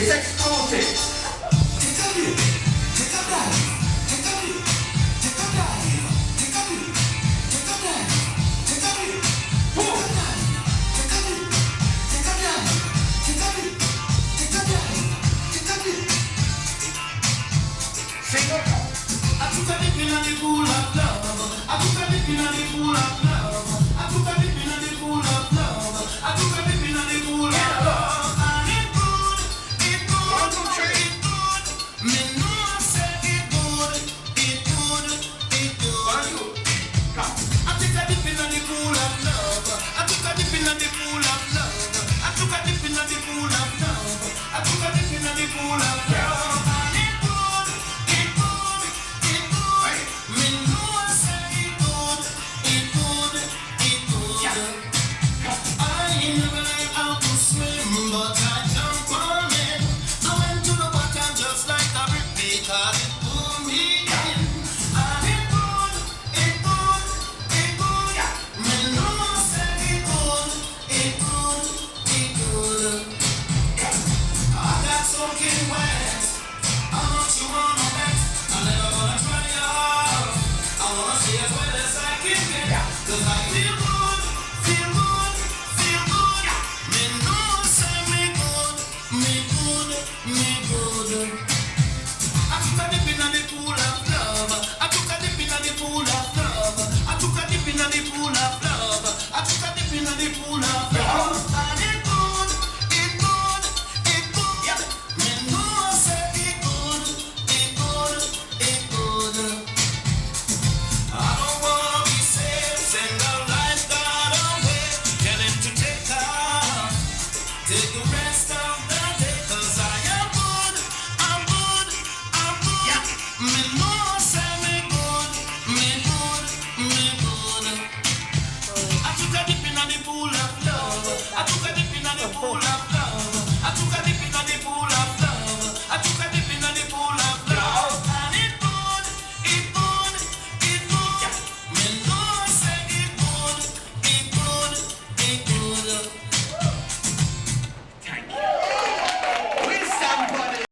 It's exclusive. Take a dip, take a dive, take a dip, take a dive, take a dip, take a dive, take a dip, take a dive, take a dip, take a dive, take a dip, take a dive, take a dip. Sing it. I took a dip in the pool of love. I took a dip in the pool of love. I took a dip in the pool of love. I took a dip in the pool of love. And it good, it good, One, two, three. it good. Me know say it good, it good, it good. One, two. Come. I took a dip in the pool of love. I took a dip in the pool of love. I took a dip in the pool of love. I took a dip in the pool of love. And it good, it good, it good. Me know say it good, it good, it good. I never learned how to swim, but I jump on it. I went to the bottom just like a brick because it pulled me in. And it good, it good, it good. Me know say it good, it good, it good. I got soaking wet. How much you wanna bet? I'm never gonna try it out. I wanna see as well as I can get. 'Cause I feel good, feel good, feel good. Me know say me good, me good, me good. I took a dip in the pool of love. I took a dip in the pool of love. I took a dip in the pool of love. I took a dip in the pool of love. And it good, it good, it good. Me know say it good, it good, it good. I don't wanna be safe, send a life got away. Tell him to take off, take the rest off.